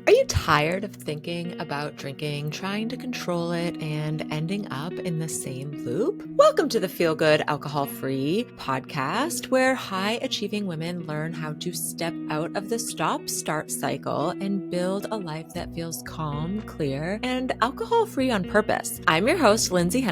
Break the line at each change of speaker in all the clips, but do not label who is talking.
Are you tired of thinking about drinking, trying to control it, and ending up in the same loop? Welcome to the Feel Good Alcohol Free podcast, where high achieving women learn how to step out of the stop start cycle and build a life that feels calm, clear, and alcohol free on purpose. I'm your host, Lindsay,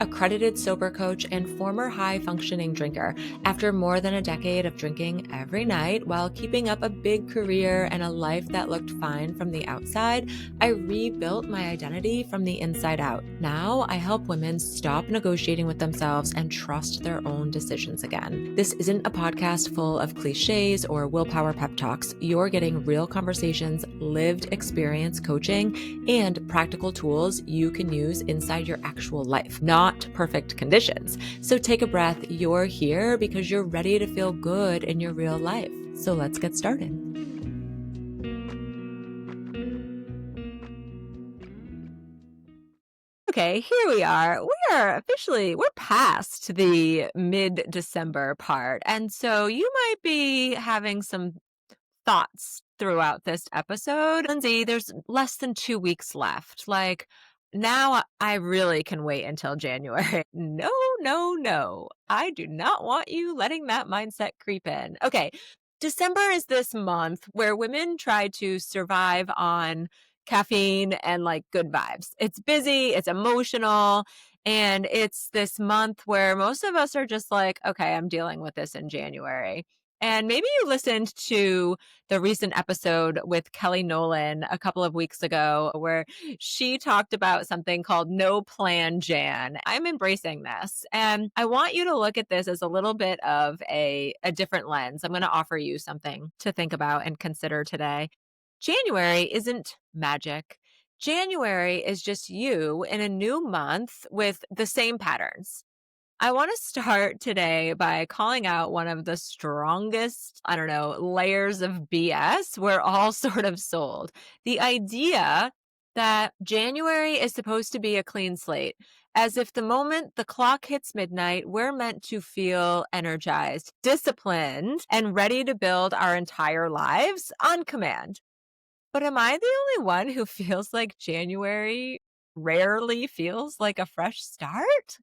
accredited sober coach and former high functioning drinker. After more than a decade of drinking every night while keeping up a big career and a life that looked fine from the outside, I rebuilt my identity from the inside out. Now I help women stop negotiating with themselves and trust their own decisions again. This isn't a podcast full of cliches or willpower pep talks. You're getting real conversations, lived experience coaching, and practical tools you can use inside your actual life, not perfect conditions. So take a breath. You're here because you're ready to feel good in your real life. So let's get started. Okay, here we are. We're past the mid-December part. And so you might be having some thoughts throughout this episode. Lindsay, there's less than 2 weeks left. Now I really can wait until January. No, no, no. I do not want you letting that mindset creep in. Okay. December is this month where women try to survive on caffeine and good vibes. It's busy, it's emotional, and it's this month where most of us are just like, okay, I'm dealing with this in January. And maybe you listened to the recent episode with Kelly Nolan a couple of weeks ago where she talked about something called No Plan Jan. I'm embracing this. And I want you to look at this as a little bit of a different lens. I'm going to offer you something to think about and consider today. January isn't magic. January is just you in a new month with the same patterns. I want to start today by calling out one of the strongest, layers of BS we're all sort of sold. The idea that January is supposed to be a clean slate, as if the moment the clock hits midnight, we're meant to feel energized, disciplined, and ready to build our entire lives on command. But am I the only one who feels like January rarely feels like a fresh start?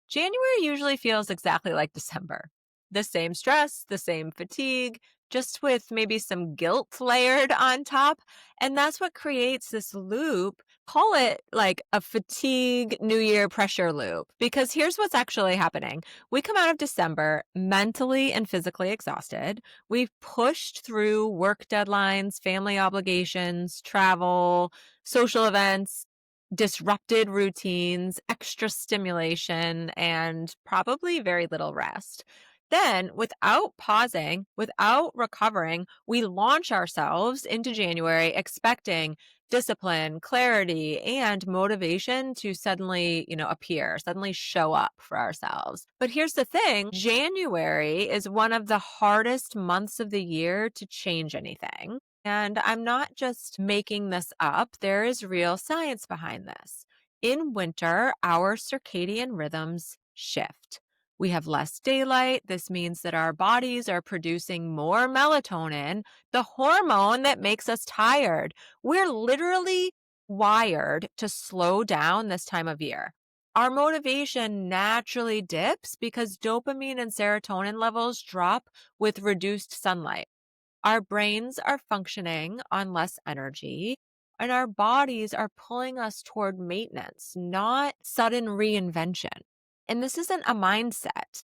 January usually feels exactly like December. The same stress, the same fatigue, just with maybe some guilt layered on top. And that's what creates this loop. Call it like a fatigue New Year pressure loop. Because here's what's actually happening. We come out of December mentally and physically exhausted. We've pushed through work deadlines, family obligations, travel, social events, disrupted routines, extra stimulation, and probably very little rest. Then, without pausing, without recovering, we launch ourselves into January expecting discipline, clarity, and motivation to suddenly, appear, suddenly show up for ourselves. But here's the thing, January is one of the hardest months of the year to change anything. And I'm not just making this up. There is real science behind this. In winter, our circadian rhythms shift. We have less daylight. This means that our bodies are producing more melatonin, the hormone that makes us tired. We're literally wired to slow down this time of year. Our motivation naturally dips because dopamine and serotonin levels drop with reduced sunlight. Our brains are functioning on less energy, and our bodies are pulling us toward maintenance, not sudden reinvention. And this isn't a mindset.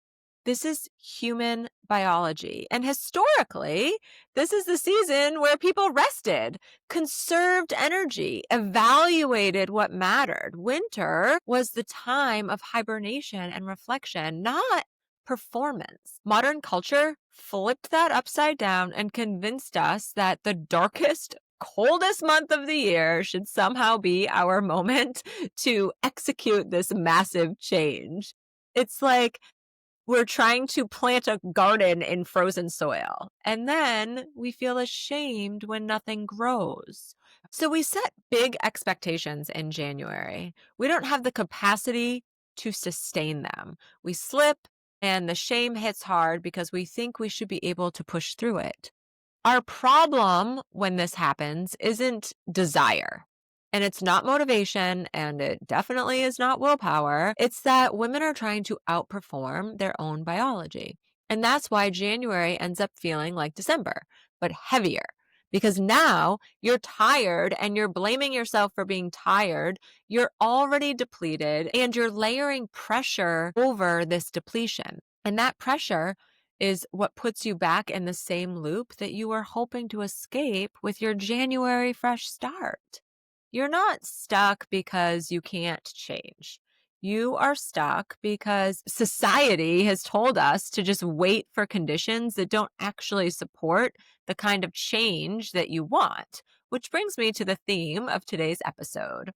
This is human biology. And historically, this is the season where people rested, conserved energy, evaluated what mattered. Winter was the time of hibernation and reflection, not performance. Modern culture flipped that upside down and convinced us that the darkest, coldest month of the year should somehow be our moment to execute this massive change. It's like we're trying to plant a garden in frozen soil, and then we feel ashamed when nothing grows. So we set big expectations in January. We don't have the capacity to sustain them. We slip, and the shame hits hard because we think we should be able to push through it. Our problem when this happens isn't desire. And it's not motivation, and it definitely is not willpower. It's that women are trying to outperform their own biology. And that's why January ends up feeling like December, but heavier. Because now you're tired and you're blaming yourself for being tired. You're already depleted and you're layering pressure over this depletion. And that pressure is what puts you back in the same loop that you were hoping to escape with your January fresh start. You're not stuck because you can't change. You are stuck because society has told us to just wait for conditions that don't actually support the kind of change that you want. Which brings me to the theme of today's episode.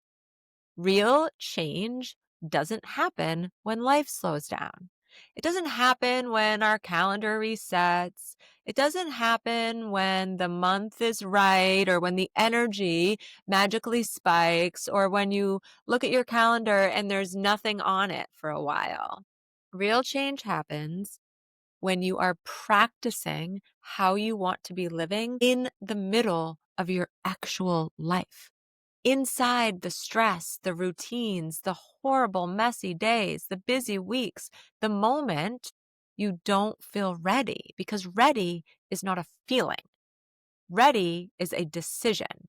Real change doesn't happen when life slows down. It doesn't happen when our calendar resets. It doesn't happen when the month is right or when the energy magically spikes or when you look at your calendar and there's nothing on it for a while. Real change happens when you are practicing how you want to be living in the middle of your actual life. Inside the stress, the routines, the horrible, messy days, the busy weeks, the moment you don't feel ready, because ready is not a feeling. Ready is a decision.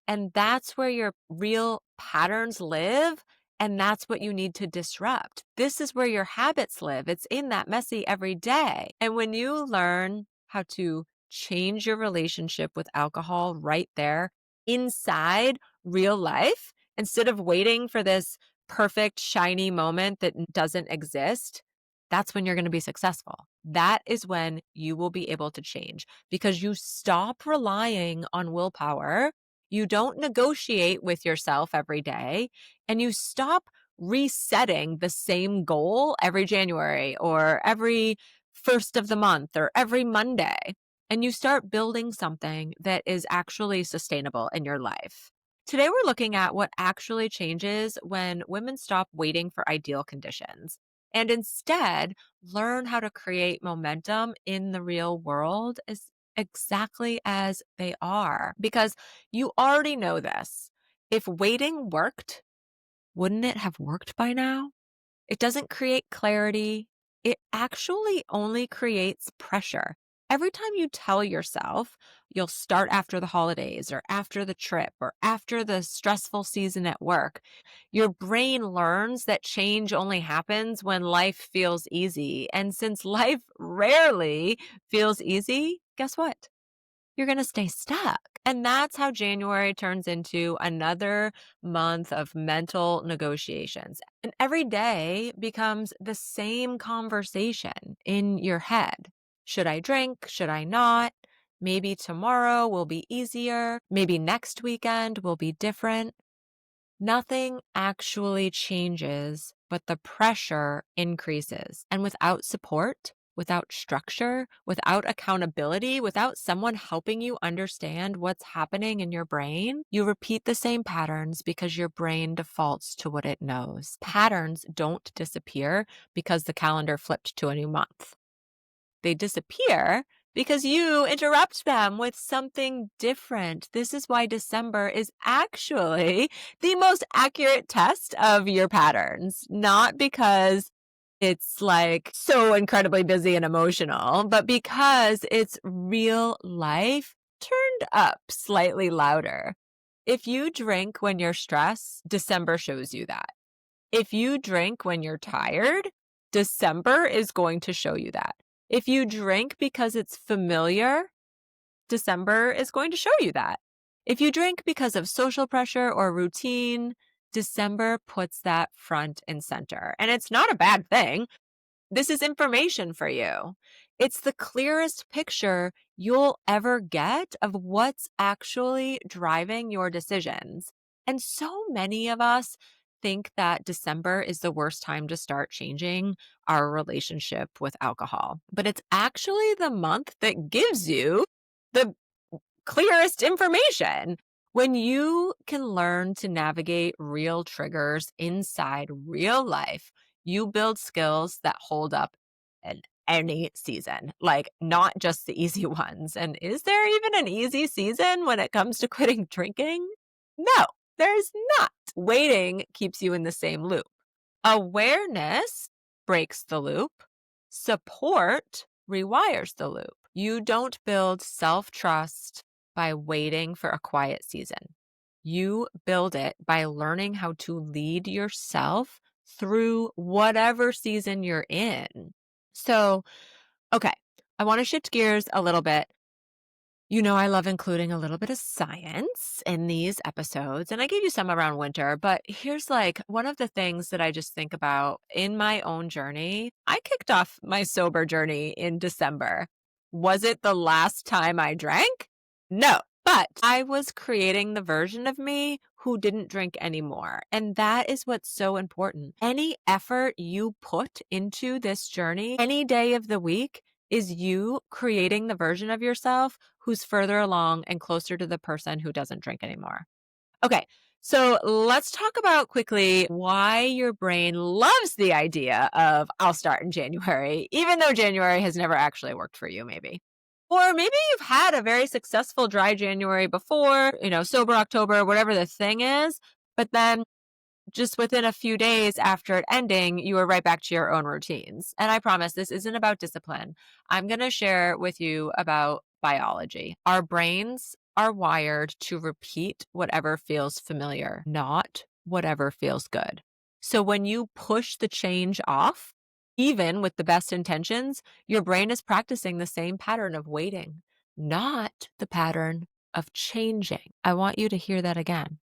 And that's where your real patterns live. And that's what you need to disrupt. This is where your habits live. It's in that messy every day. And when you learn how to change your relationship with alcohol right there inside real life, instead of waiting for this perfect, shiny moment that doesn't exist, that's when you're going to be successful. That is when you will be able to change because you stop relying on willpower. You don't negotiate with yourself every day, and you stop resetting the same goal every January or every first of the month or every Monday. And you start building something that is actually sustainable in your life. Today, we're looking at what actually changes when women stop waiting for ideal conditions and instead learn how to create momentum in the real world exactly as they are. Because you already know this. If waiting worked, wouldn't it have worked by now? It doesn't create clarity. It actually only creates pressure. Every time you tell yourself you'll start after the holidays or after the trip or after the stressful season at work, your brain learns that change only happens when life feels easy. And since life rarely feels easy, guess what? You're going to stay stuck. And that's how January turns into another month of mental negotiations. And every day becomes the same conversation in your head. Should I drink? Should I not? Maybe tomorrow will be easier. Maybe next weekend will be different. Nothing actually changes, but the pressure increases. And without support, without structure, without accountability, without someone helping you understand what's happening in your brain, you repeat the same patterns because your brain defaults to what it knows. Patterns don't disappear because the calendar flipped to a new month. They disappear because you interrupt them with something different. This is why December is actually the most accurate test of your patterns, not because it's like so incredibly busy and emotional, but because it's real life turned up slightly louder. If you drink when you're stressed, December shows you that. If you drink when you're tired, December is going to show you that. If you drink because it's familiar, December is going to show you that. If you drink because of social pressure or routine, December puts that front and center. And it's not a bad thing. This is information for you. It's the clearest picture you'll ever get of what's actually driving your decisions. And so many of us think that December is the worst time to start changing our relationship with alcohol. But it's actually the month that gives you the clearest information. When you can learn to navigate real triggers inside real life, you build skills that hold up in any season, like not just the easy ones. And is there even an easy season when it comes to quitting drinking? No, there's not. Waiting keeps you in the same loop. Awareness breaks the loop. Support rewires the loop. You don't build self trust by waiting for a quiet season. You build it by learning how to lead yourself through whatever season you're in. So, okay, I want to shift gears a little bit. You know, I love including a little bit of science in these episodes, and I gave you some around winter, but here's like one of the things that I just think about in my own journey. I kicked off my sober journey in December. Was it the last time I drank? No, but I was creating the version of me who didn't drink anymore. And that is what's so important. Any effort you put into this journey, any day of the week, is you creating the version of yourself who's further along and closer to the person who doesn't drink anymore. Okay, so let's talk about quickly why your brain loves the idea of I'll start in January, even though January has never actually worked for you, maybe. Or maybe you've had a very successful dry January before, sober October, whatever the thing is, but then just within a few days after it ending, you were right back to your own routines. And I promise this isn't about discipline. I'm going to share with you about biology. Our brains are wired to repeat whatever feels familiar, not whatever feels good. So when you push the change off, even with the best intentions, your brain is practicing the same pattern of waiting, not the pattern of changing. I want you to hear that again.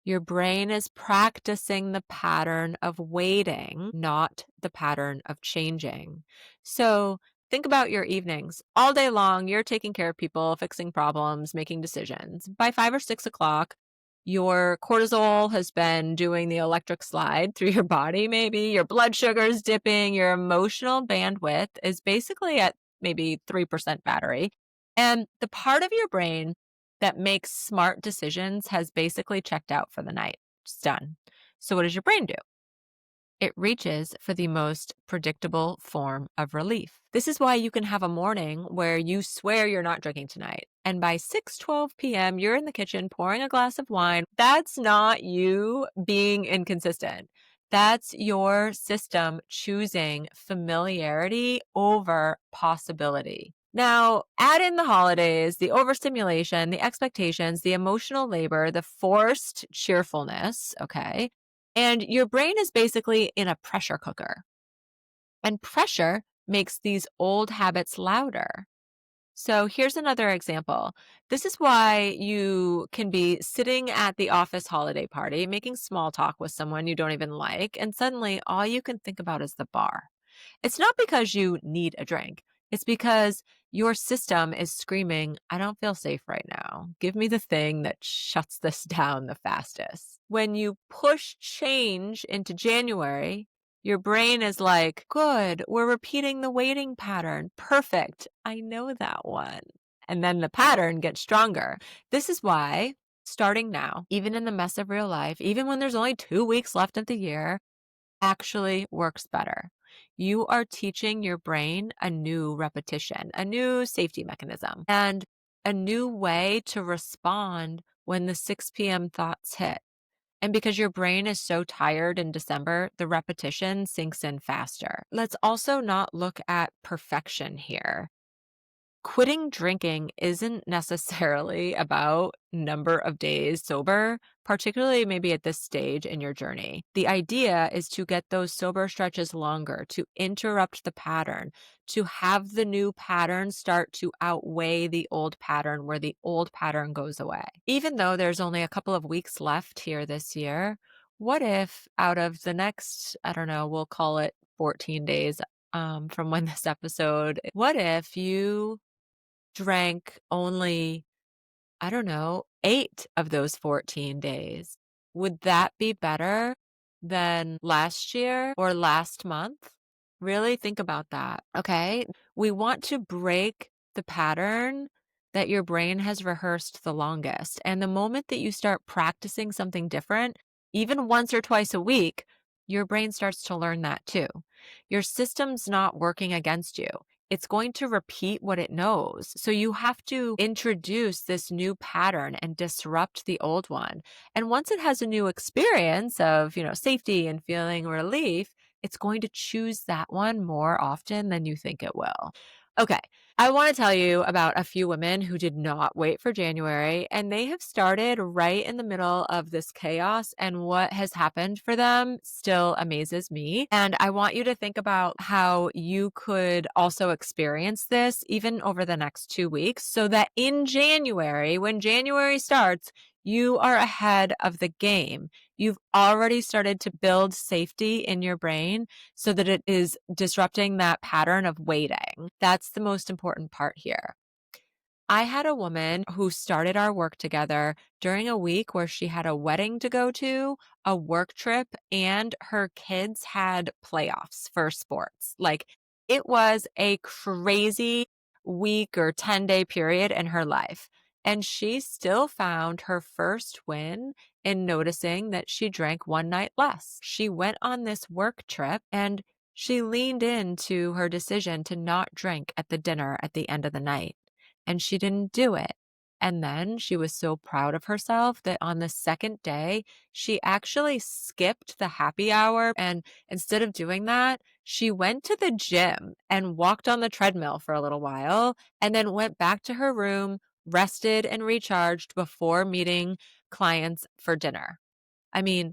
Your brain is practicing the pattern of waiting, not the pattern of changing. So think about your evenings. All day long, you're taking care of people, fixing problems, making decisions. By 5 or 6 o'clock, your cortisol has been doing the electric slide through your body, maybe. Your blood sugar is dipping. Your emotional bandwidth is basically at maybe 3% battery. And the part of your brain that makes smart decisions has basically checked out for the night. It's done. So what does your brain do? It reaches for the most predictable form of relief. This is why you can have a morning where you swear you're not drinking tonight. And by 6:12 p.m., you're in the kitchen pouring a glass of wine. That's not you being inconsistent. That's your system choosing familiarity over possibility. Now, add in the holidays, the overstimulation, the expectations, the emotional labor, the forced cheerfulness, okay? And your brain is basically in a pressure cooker. And pressure makes these old habits louder. So here's another example. This is why you can be sitting at the office holiday party, making small talk with someone you don't even like, and suddenly all you can think about is the bar. It's not because you need a drink. It's because your system is screaming, I don't feel safe right now. Give me the thing that shuts this down the fastest. When you push change into January, your brain is like, good, we're repeating the waiting pattern. Perfect. I know that one. And then the pattern gets stronger. This is why starting now, even in the mess of real life, even when there's only 2 weeks left of the year, actually works better. You are teaching your brain a new repetition, a new safety mechanism, and a new way to respond when the 6 p.m. thoughts hit. And because your brain is so tired in December, the repetition sinks in faster. Let's also not look at perfection here. Quitting drinking isn't necessarily about number of days sober, particularly maybe at this stage in your journey. The idea is to get those sober stretches longer, to interrupt the pattern, to have the new pattern start to outweigh the old pattern where the old pattern goes away. Even though there's only a couple of weeks left here this year, what if out of the next, I don't know, we'll call it 14 days from when this episode, what if you drank only, I don't know, 8 of those 14 days? Would that be better than last year or last month? Really think about that, okay? We want to break the pattern that your brain has rehearsed the longest. And the moment that you start practicing something different, even once or twice a week, your brain starts to learn that too. Your system's not working against you. It's going to repeat what it knows. So you have to introduce this new pattern and disrupt the old one. And once it has a new experience of, safety and feeling relief, it's going to choose that one more often than you think it will. Okay. I want to tell you about a few women who did not wait for January and they have started right in the middle of this chaos. And what has happened for them still amazes me. And I want you to think about how you could also experience this even over the next 2 weeks so that in January, when January starts, you are ahead of the game. You've already started to build safety in your brain so that it is disrupting that pattern of waiting. That's the most important part here. I had a woman who started our work together during a week where she had a wedding to go to, a work trip, and her kids had playoffs for sports. Like it was a crazy week or 10-day period in her life. And she still found her first win in noticing that she drank one night less. She went on this work trip and she leaned into her decision to not drink at the dinner at the end of the night and she didn't do it. And then she was so proud of herself that on the second day, she actually skipped the happy hour. And instead of doing that, she went to the gym and walked on the treadmill for a little while and then went back to her room, rested and recharged before meeting clients for dinner. I mean,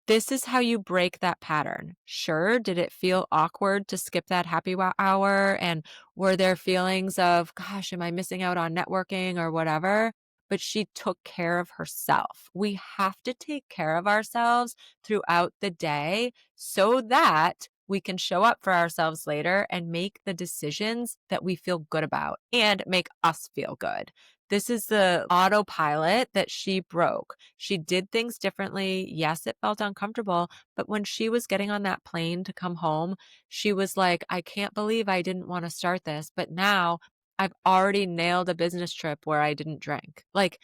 this is how you break that pattern. Sure, did it feel awkward to skip that hour? And were there feelings of, gosh, am I missing out on networking or whatever? But she took care of herself. We have to take care of ourselves throughout the day so that we can show up for ourselves later and make the decisions that we feel good about and make us feel good. This is the autopilot that she broke. She did things differently. Yes, it felt uncomfortable, but when she was getting on that plane to come home, she was like, I can't believe I didn't want to start this, but now I've already nailed a business trip where I didn't drink. Like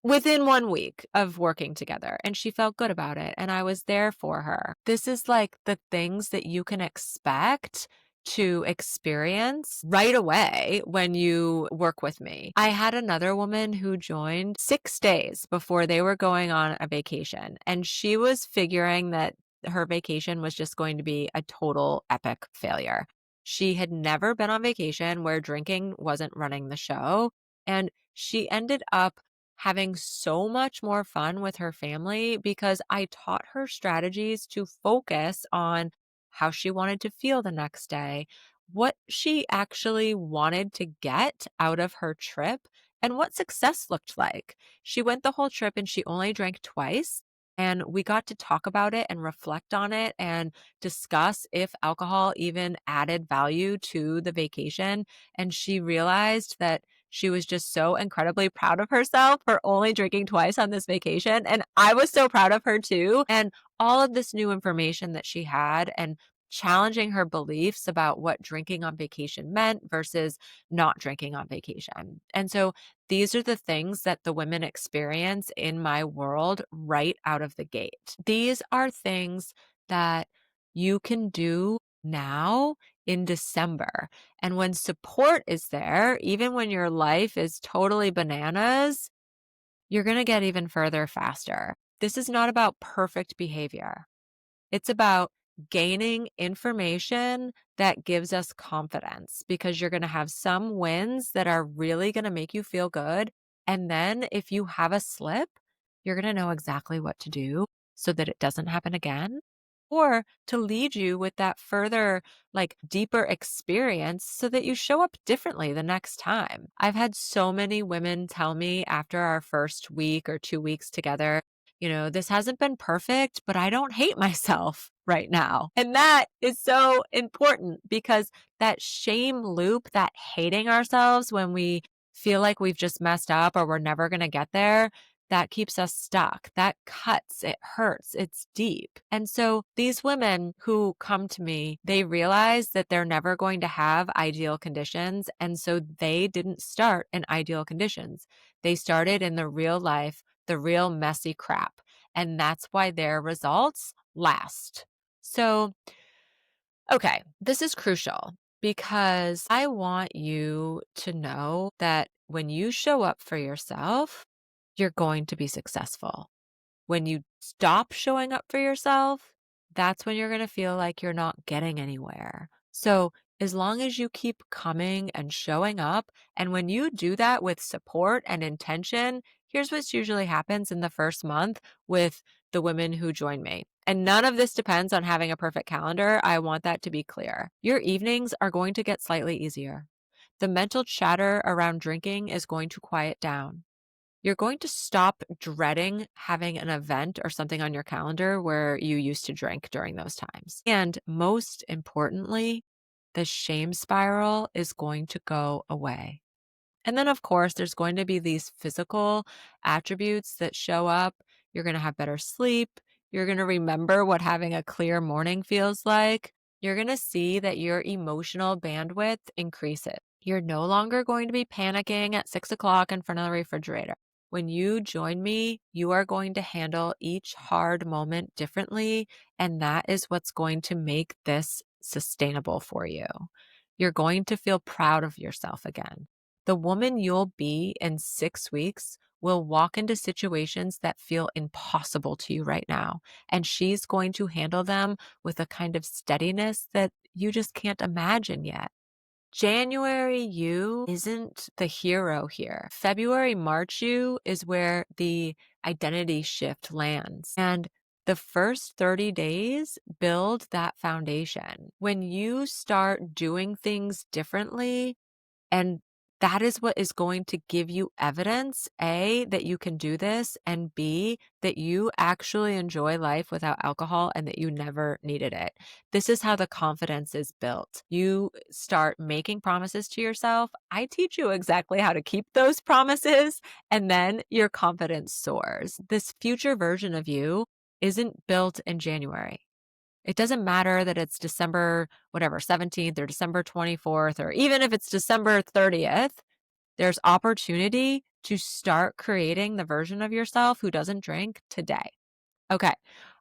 within 1 week of working together, and she felt good about it, and I was there for her. This is like the things that you can expect to experience right away when you work with me. I had another woman who joined 6 days before they were going on a vacation, and she was figuring that her vacation was just going to be a total epic failure. She had never been on vacation where drinking wasn't running the show, and she ended up having so much more fun with her family because I taught her strategies to focus on how she wanted to feel the next day, what she actually wanted to get out of her trip, and what success looked like. She went the whole trip and she only drank twice. And we got to talk about it and reflect on it and discuss if alcohol even added value to the vacation. And she realized that she was just so incredibly proud of herself for only drinking twice on this vacation. And I was so proud of her too. And all of this new information that she had and challenging her beliefs about what drinking on vacation meant versus not drinking on vacation. And so these are the things that the women experience in my world right out of the gate. These are things that you can do now in December. And when support is there, even when your life is totally bananas, you're going to get even further faster. This is not about perfect behavior. It's about gaining information that gives us confidence because you're going to have some wins that are really going to make you feel good. And then if you have a slip, you're going to know exactly what to do so that it doesn't happen again or to lead you with that further, like deeper experience so that you show up differently the next time. I've had so many women tell me after our first week or 2 weeks together, this hasn't been perfect, but I don't hate myself right now. And that is so important because that shame loop, that hating ourselves when we feel like we've just messed up or we're never going to get there, that keeps us stuck. That cuts, it hurts, it's deep. And so these women who come to me, they realize that they're never going to have ideal conditions. And so they didn't start in ideal conditions. They started in the real life, the real messy crap. And that's why their results last. So, okay, this is crucial because I want you to know that when you show up for yourself, you're going to be successful. When you stop showing up for yourself, that's when you're going to feel like you're not getting anywhere. So, as long as you keep coming and showing up, and when you do that with support and intention, here's what usually happens in the first month with the women who join me. And none of this depends on having a perfect calendar. I want that to be clear. Your evenings are going to get slightly easier. The mental chatter around drinking is going to quiet down. You're going to stop dreading having an event or something on your calendar where you used to drink during those times. And most importantly, the shame spiral is going to go away. And then, of course, there's going to be these physical attributes that show up. You're going to have better sleep. You're going to remember what having a clear morning feels like. You're going to see that your emotional bandwidth increases. You're no longer going to be panicking at 6 o'clock in front of the refrigerator. When you join me, you are going to handle each hard moment differently, and that is what's going to make this sustainable for you. You're going to feel proud of yourself again. The woman you'll be in 6 weeks will walk into situations that feel impossible to you right now, and she's going to handle them with a kind of steadiness that you just can't imagine yet. January you isn't the hero here. February, March you is where the identity shift lands. And the first 30 days build that foundation. When you start doing things differently, and that is what is going to give you evidence, A, that you can do this, and B, that you actually enjoy life without alcohol and that you never needed it. This is how the confidence is built. You start making promises to yourself. I teach you exactly how to keep those promises, and then your confidence soars. This future version of you isn't built in January. It doesn't matter that it's December, whatever, 17th or December 24th, or even if it's December 30th, there's opportunity to start creating the version of yourself who doesn't drink today. Okay,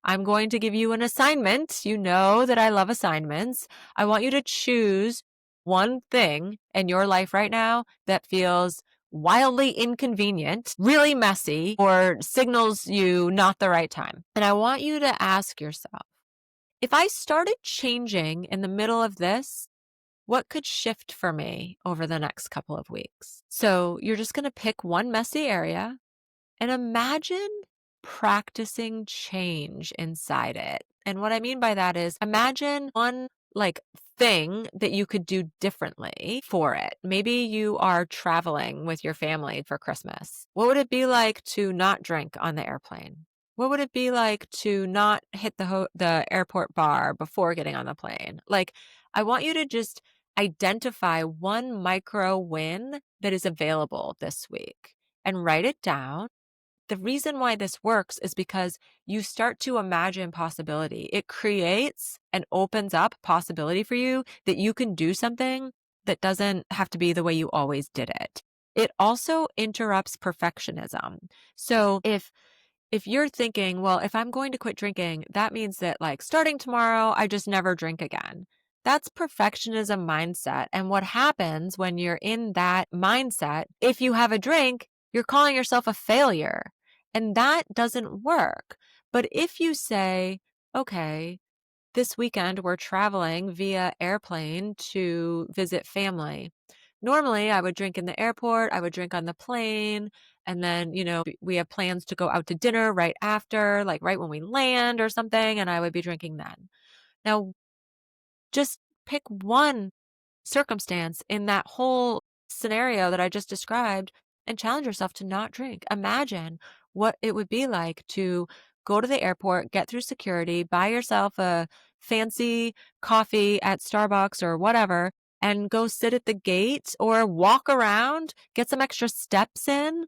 I'm going to give you an assignment. You know that I love assignments. I want you to choose one thing in your life right now that feels wildly inconvenient, really messy, or signals you not the right time. And I want you to ask yourself, if I started changing in the middle of this, what could shift for me over the next couple of weeks? So you're just going to pick one messy area and imagine practicing change inside it. And what I mean by that is imagine one like thing that you could do differently for it. Maybe you are traveling with your family for Christmas. What would it be like to not drink on the airplane? What would it be like to not hit the airport bar before getting on the plane? Like, I want you to just identify one micro win that is available this week and write it down. The reason why this works is because you start to imagine possibility. It creates and opens up possibility for you that you can do something that doesn't have to be the way you always did it. It also interrupts perfectionism. So if you're thinking, well, if I'm going to quit drinking, that means that like starting tomorrow, I just never drink again. That's perfectionism mindset. And what happens when you're in that mindset, if you have a drink, you're calling yourself a failure. And that doesn't work. But if you say, okay, this weekend we're traveling via airplane to visit family. Normally, I would drink in the airport, I would drink on the plane, and then, we have plans to go out to dinner right after, like right when we land or something, and I would be drinking then. Now, just pick one circumstance in that whole scenario that I just described and challenge yourself to not drink. Imagine what it would be like to go to the airport, get through security, buy yourself a fancy coffee at Starbucks or whatever, and go sit at the gate or walk around, get some extra steps in,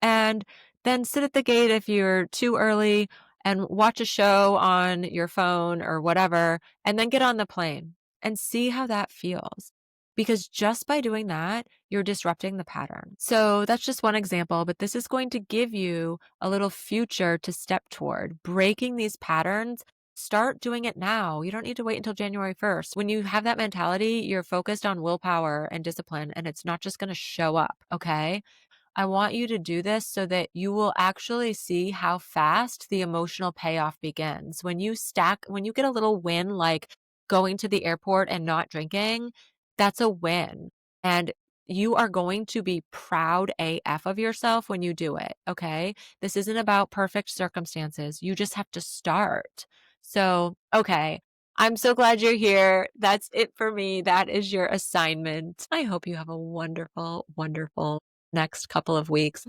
and then sit at the gate if you're too early and watch a show on your phone or whatever, and then get on the plane and see how that feels. Because just by doing that, you're disrupting the pattern. So that's just one example, but this is going to give you a little future to step toward, breaking these patterns start doing it now. You don't need to wait until January 1st. When you have that mentality, you're focused on willpower and discipline, and it's not just going to show up. Okay. I want you to do this so that you will actually see how fast the emotional payoff begins. When you get a little win, like going to the airport and not drinking, that's a win. And you are going to be proud AF of yourself when you do it. Okay. This isn't about perfect circumstances. You just have to start. So, okay. I'm so glad you're here. That's it for me. That is your assignment. I hope you have a wonderful, wonderful next couple of weeks.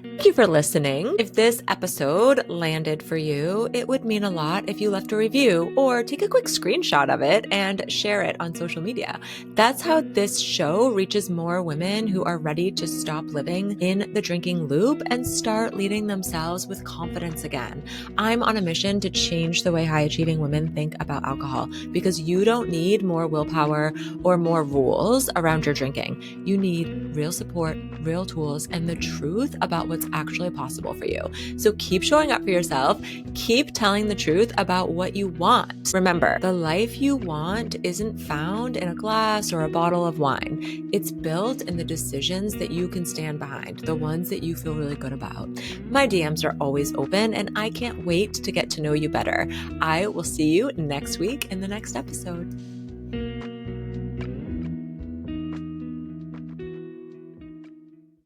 Thank you for listening. If this episode landed for you, it would mean a lot if you left a review or take a quick screenshot of it and share it on social media. That's how this show reaches more women who are ready to stop living in the drinking loop and start leading themselves with confidence again. I'm on a mission to change the way high-achieving women think about alcohol because you don't need more willpower or more rules around your drinking. You need real support, real tools, and the truth about what's actually possible for you. So keep showing up for yourself. Keep telling the truth about what you want. Remember, the life you want isn't found in a glass or a bottle of wine. It's built in the decisions that you can stand behind, the ones that you feel really good about. My DMs are always open, and I can't wait to get to know you better. I will see you next week in the next episode.